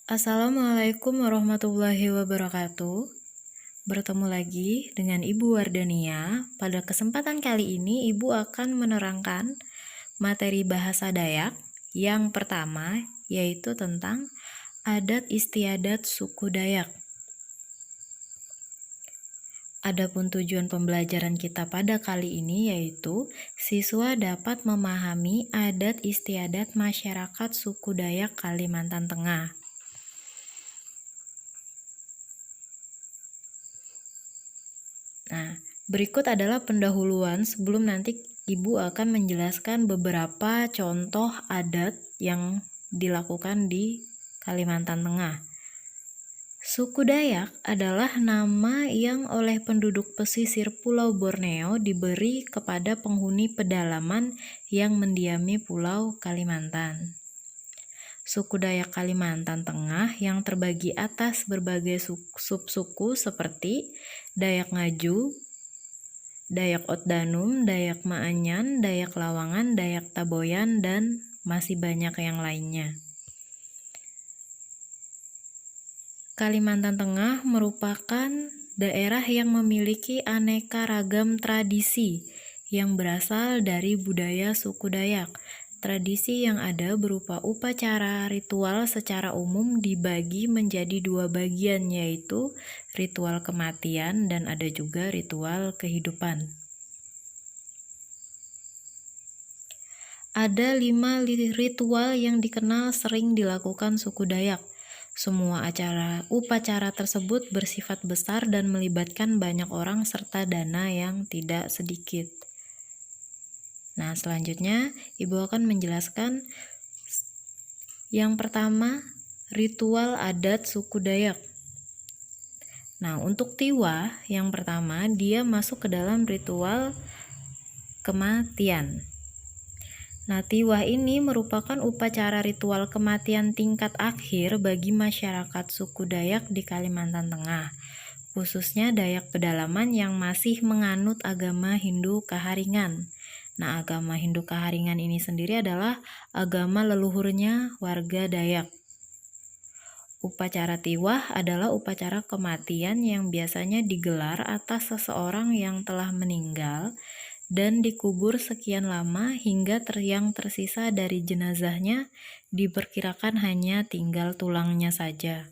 Assalamualaikum warahmatullahi wabarakatuh. Bertemu lagi dengan Ibu Wardania. Pada kesempatan kali ini Ibu akan menerangkan materi bahasa Dayak yang pertama, yaitu tentang adat istiadat suku Dayak. Adapun tujuan pembelajaran kita pada kali ini yaitu siswa dapat memahami adat istiadat masyarakat suku Dayak Kalimantan Tengah. Nah, berikut adalah pendahuluan sebelum nanti Ibu akan menjelaskan beberapa contoh adat yang dilakukan di Kalimantan Tengah. Suku Dayak adalah nama yang oleh penduduk pesisir Pulau Borneo diberi kepada penghuni pedalaman yang mendiami Pulau Kalimantan. Suku Dayak Kalimantan Tengah yang terbagi atas berbagai subsuku seperti Dayak Ngaju, Dayak Otdanum, Dayak Maanyan, Dayak Lawangan, Dayak Taboyan, dan masih banyak yang lainnya. Kalimantan Tengah merupakan daerah yang memiliki aneka ragam tradisi yang berasal dari budaya suku Dayak. Tradisi yang ada berupa upacara ritual secara umum dibagi menjadi dua bagian, yaitu ritual kematian dan ada juga ritual kehidupan. Ada 5 ritual yang dikenal sering dilakukan suku Dayak. Semua upacara tersebut bersifat besar dan melibatkan banyak orang serta dana yang tidak sedikit. Nah, selanjutnya Ibu akan menjelaskan yang pertama, ritual adat suku Dayak. Nah, untuk Tiwah yang pertama, dia masuk ke dalam ritual kematian. Nah, Tiwah ini merupakan upacara ritual kematian tingkat akhir bagi masyarakat suku Dayak di Kalimantan Tengah, khususnya Dayak pedalaman yang masih menganut agama Hindu Kaharingan. Nah, agama Hindu Kaharingan ini sendiri adalah agama leluhurnya warga Dayak. Upacara Tiwah adalah upacara kematian yang biasanya digelar atas seseorang yang telah meninggal dan dikubur sekian lama hingga yang tersisa dari jenazahnya diperkirakan hanya tinggal tulangnya saja.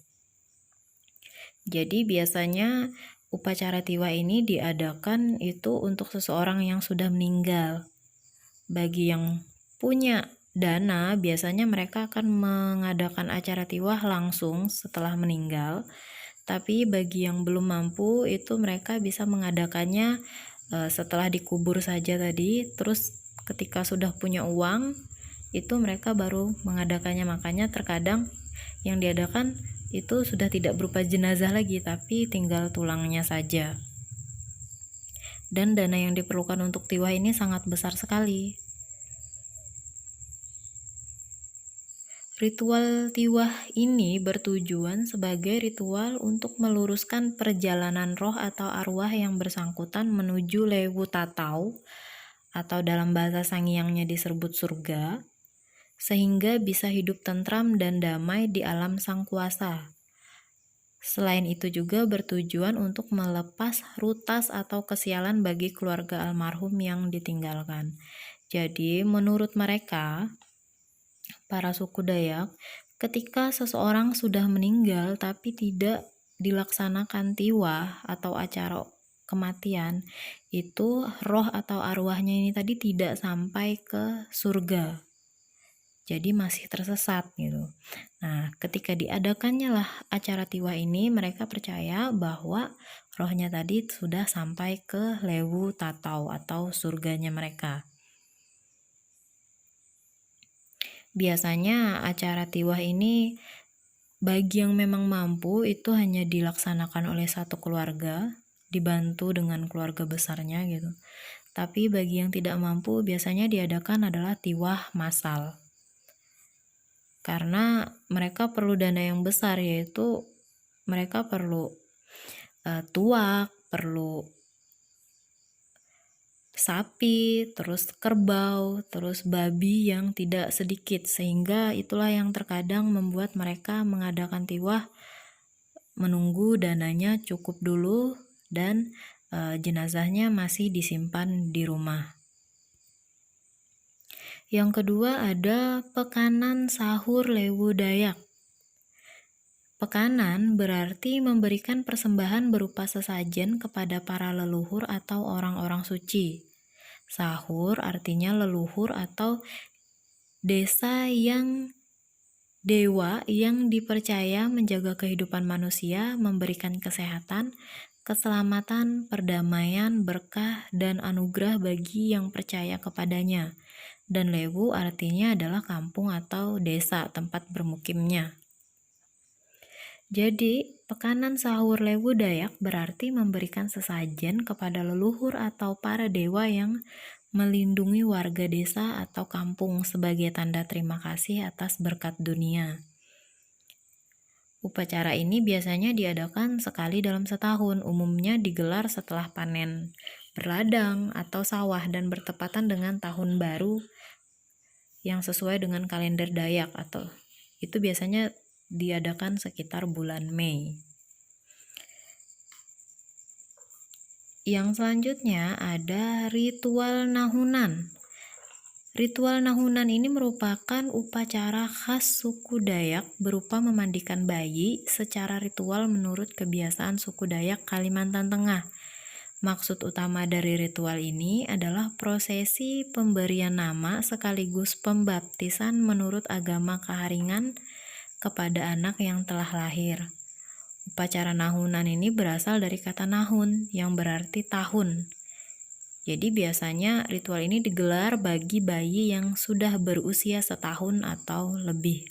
Jadi biasanya upacara Tiwah ini diadakan itu untuk seseorang yang sudah meninggal. Bagi yang punya dana, biasanya mereka akan mengadakan acara Tiwah langsung setelah meninggal. Tapi bagi yang belum mampu, itu mereka bisa mengadakannya setelah dikubur saja tadi. Terus ketika sudah punya uang, itu mereka baru mengadakannya. Makanya terkadang yang diadakan itu sudah tidak berupa jenazah lagi, tapi tinggal tulangnya saja. Dan dana yang diperlukan untuk Tiwah ini sangat besar sekali. Ritual Tiwah ini bertujuan sebagai ritual untuk meluruskan perjalanan roh atau arwah yang bersangkutan menuju Lewu Tatau atau dalam bahasa Sangiangnya disebut surga, sehingga bisa hidup tentram dan damai di alam Sang Kuasa. Selain itu juga bertujuan untuk melepas rutas atau kesialan bagi keluarga almarhum yang ditinggalkan. Jadi menurut mereka, para suku Dayak, ketika seseorang sudah meninggal tapi tidak dilaksanakan Tiwah atau acara kematian, itu roh atau arwahnya ini tadi tidak sampai ke surga. Jadi masih tersesat gitu. Nah, ketika diadakannya lah acara Tiwah ini, mereka percaya bahwa rohnya tadi sudah sampai ke Lewu Tatau atau surganya mereka. Biasanya acara Tiwah ini bagi yang memang mampu itu hanya dilaksanakan oleh satu keluarga, dibantu dengan keluarga besarnya gitu. Tapi bagi yang tidak mampu biasanya diadakan adalah tiwah massal. Karena mereka perlu dana yang besar, yaitu mereka perlu tuak, perlu sapi, terus kerbau, terus babi yang tidak sedikit, sehingga itulah yang terkadang membuat mereka mengadakan tiwah menunggu dananya cukup dulu dan jenazahnya masih disimpan di rumah. Yang kedua ada pekanan sahur Lewu Dayak. Pekanan berarti memberikan persembahan berupa sesajen kepada para leluhur atau orang-orang suci. Sahur artinya leluhur atau dewa yang dipercaya menjaga kehidupan manusia, memberikan kesehatan, keselamatan, perdamaian, berkah, dan anugerah bagi yang percaya kepadanya. Dan Lewu artinya adalah kampung atau desa tempat bermukimnya. Jadi, pekanan sahur Lewu Dayak berarti memberikan sesajen kepada leluhur atau para dewa yang melindungi warga desa atau kampung sebagai tanda terima kasih atas berkat dunia. Upacara ini biasanya diadakan sekali dalam setahun, umumnya digelar setelah panen berladang atau sawah dan bertepatan dengan tahun baru yang sesuai dengan kalender Dayak, atau itu biasanya diadakan sekitar bulan Mei. Yang selanjutnya ada ritual nahunan. Ritual nahunan ini merupakan upacara khas suku Dayak berupa memandikan bayi secara ritual menurut kebiasaan suku Dayak Kalimantan Tengah. Maksud utama dari ritual ini adalah prosesi pemberian nama sekaligus pembaptisan menurut agama Kaharingan kepada anak yang telah lahir. Upacara nahunan ini berasal dari kata nahun yang berarti tahun. Jadi biasanya ritual ini digelar bagi bayi yang sudah berusia setahun atau lebih.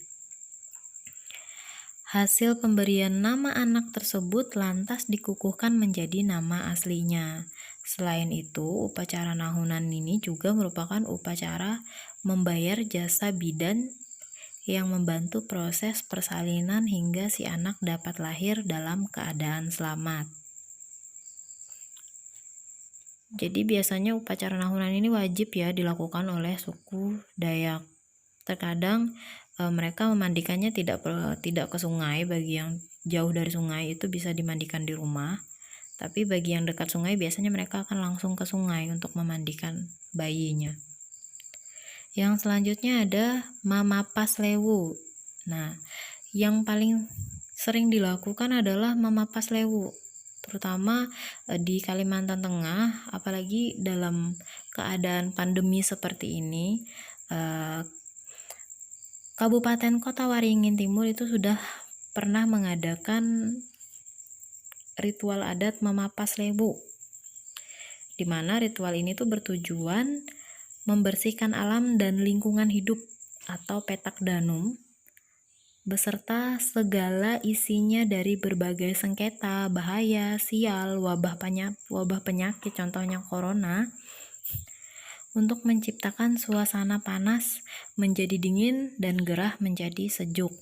Hasil pemberian nama anak tersebut lantas dikukuhkan menjadi nama aslinya. Selain itu, upacara nahunan ini juga merupakan upacara membayar jasa bidan yang membantu proses persalinan hingga si anak dapat lahir dalam keadaan selamat. Jadi biasanya upacara nahunan ini wajib ya dilakukan oleh suku Dayak. Terkadang mereka memandikannya tidak ke sungai. Bagi yang jauh dari sungai itu bisa dimandikan di rumah, tapi bagi yang dekat sungai biasanya mereka akan langsung ke sungai untuk memandikan bayinya. Yang selanjutnya ada mamapas lewu. Nah, yang paling sering dilakukan adalah mamapas lewu, terutama di Kalimantan Tengah, apalagi dalam keadaan pandemi seperti ini. Kabupaten Kota Waringin Timur itu sudah pernah mengadakan ritual adat mamapas lewu, di mana ritual ini tuh bertujuan membersihkan alam dan lingkungan hidup atau petak danum beserta segala isinya dari berbagai sengketa, bahaya, sial, wabah penyakit, contohnya corona, untuk menciptakan suasana panas menjadi dingin dan gerah menjadi sejuk.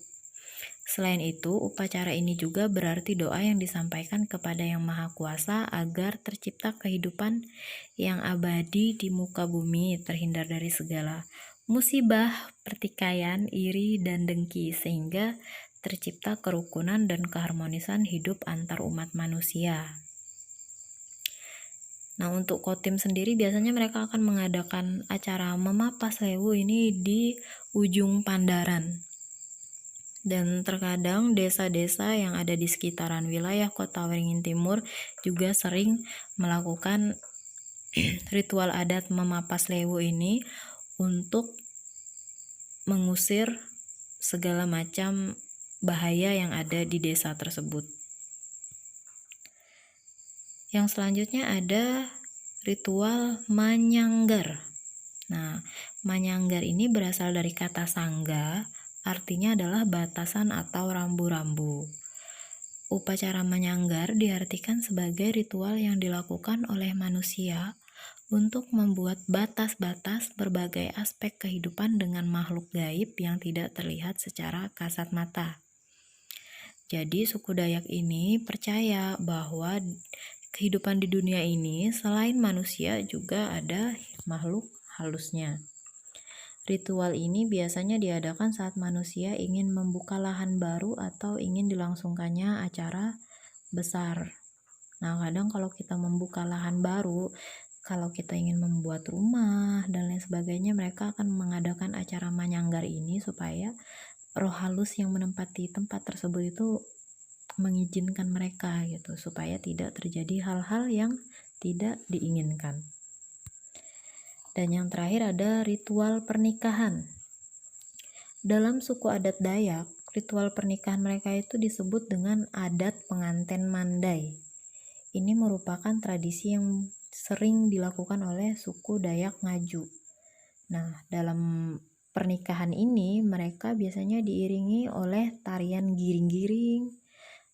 Selain itu, upacara ini juga berarti doa yang disampaikan kepada Yang Maha Kuasa agar tercipta kehidupan yang abadi di muka bumi, terhindar dari segala musibah, pertikaian, iri, dan dengki, sehingga tercipta kerukunan dan keharmonisan hidup antar umat manusia. Nah, untuk Kotim sendiri biasanya mereka akan mengadakan acara memapas lewu ini di ujung Pandaran. Dan terkadang desa-desa yang ada di sekitaran wilayah Kota Waringin Timur juga sering melakukan ritual adat memapas lewu ini untuk mengusir segala macam bahaya yang ada di desa tersebut. Yang selanjutnya ada ritual manyanggar. Nah, manyanggar ini berasal dari kata sangga, artinya adalah batasan atau rambu-rambu. Upacara manyanggar diartikan sebagai ritual yang dilakukan oleh manusia untuk membuat batas-batas berbagai aspek kehidupan dengan makhluk gaib yang tidak terlihat secara kasat mata. Jadi suku Dayak ini percaya bahwa kehidupan di dunia ini selain manusia juga ada makhluk halusnya. Ritual ini biasanya diadakan saat manusia ingin membuka lahan baru atau ingin dilangsungkannya acara besar. Nah, kadang kalau kita membuka lahan baru, kalau kita ingin membuat rumah dan lain sebagainya, mereka akan mengadakan acara manyanggar ini supaya roh halus yang menempati tempat tersebut itu mengizinkan mereka gitu, supaya tidak terjadi hal-hal yang tidak diinginkan. Dan yang terakhir ada ritual pernikahan. Dalam suku adat Dayak, ritual pernikahan mereka itu disebut dengan adat pengantin mandai. Ini merupakan tradisi yang sering dilakukan oleh suku Dayak Ngaju. Nah, dalam pernikahan ini mereka biasanya diiringi oleh tarian giring-giring,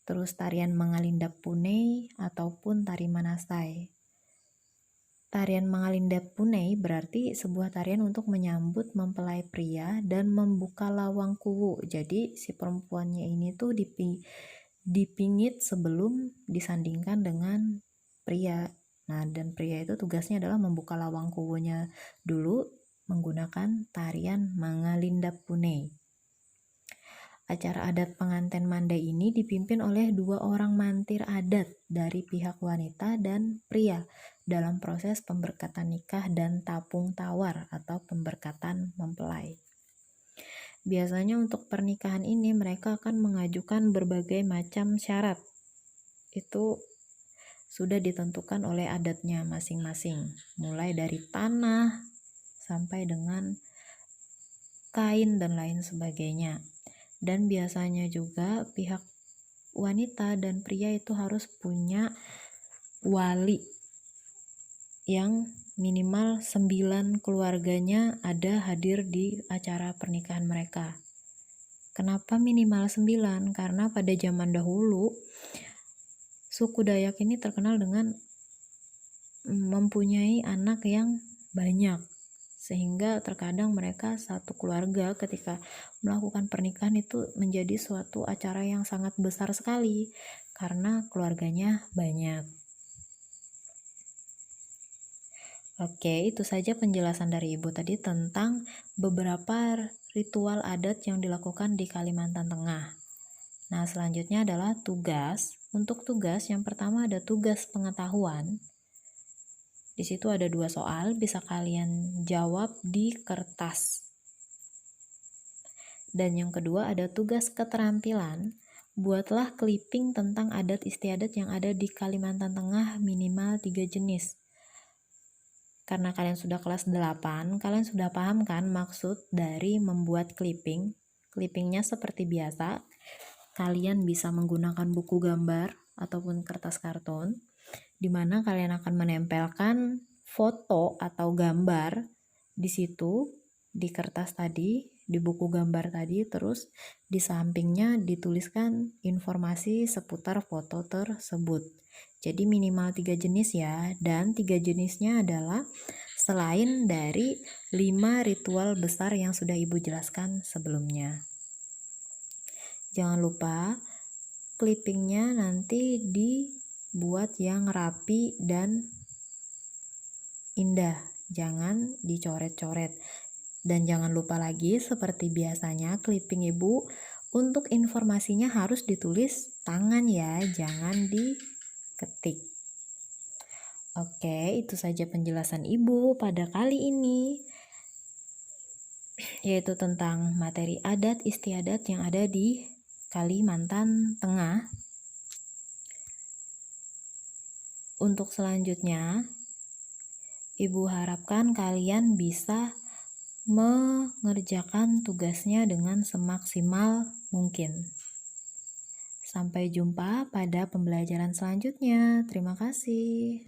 terus tarian Mangalindap Punei ataupun tari Manasai. Tarian Mangalindap Punei berarti sebuah tarian untuk menyambut mempelai pria dan membuka lawang kuwu. Jadi si perempuannya ini tuh dipingit sebelum disandingkan dengan pria. Nah, dan pria itu tugasnya adalah membuka lawang kuwunya dulu menggunakan tarian Mangalindap Punei. Acara adat pengantin mandai ini dipimpin oleh 2 orang mantir adat dari pihak wanita dan pria dalam proses pemberkatan nikah dan tapung tawar atau pemberkatan mempelai. Biasanya untuk pernikahan ini mereka akan mengajukan berbagai macam syarat. Itu sudah ditentukan oleh adatnya masing-masing, mulai dari tanah sampai dengan kain dan lain sebagainya. Dan biasanya juga pihak wanita dan pria itu harus punya wali yang minimal 9 keluarganya ada hadir di acara pernikahan mereka. Kenapa minimal 9? Karena pada zaman dahulu suku Dayak ini terkenal dengan mempunyai anak yang banyak, sehingga terkadang mereka satu keluarga ketika melakukan pernikahan itu menjadi suatu acara yang sangat besar sekali karena keluarganya banyak. Oke, itu saja penjelasan dari Ibu tadi tentang beberapa ritual adat yang dilakukan di Kalimantan Tengah. Nah, selanjutnya adalah tugas. Untuk tugas, yang pertama ada tugas pengetahuan. Di situ ada 2 soal, bisa kalian jawab di kertas. Dan yang kedua ada tugas keterampilan. Buatlah clipping tentang adat istiadat yang ada di Kalimantan Tengah minimal 3 jenis. Karena kalian sudah kelas 8, kalian sudah paham kan maksud dari membuat clipping? Clippingnya seperti biasa, kalian bisa menggunakan buku gambar ataupun kertas karton, di mana kalian akan menempelkan foto atau gambar di situ, di kertas tadi, di buku gambar tadi, terus di sampingnya dituliskan informasi seputar foto tersebut. Jadi minimal 3 jenis ya, dan 3 jenisnya adalah selain dari 5 ritual besar yang sudah Ibu jelaskan sebelumnya. Jangan lupa clippingnya nanti dibuat yang rapi dan indah, jangan dicoret-coret. Dan jangan lupa lagi seperti biasanya clipping Ibu untuk informasinya harus ditulis tangan ya, jangan diketik. Oke, itu saja penjelasan Ibu pada kali ini, yaitu tentang materi adat istiadat yang ada di Kalimantan Tengah. Untuk selanjutnya, Ibu harapkan kalian bisa mengerjakan tugasnya dengan semaksimal mungkin. Sampai jumpa pada pembelajaran selanjutnya. Terima kasih.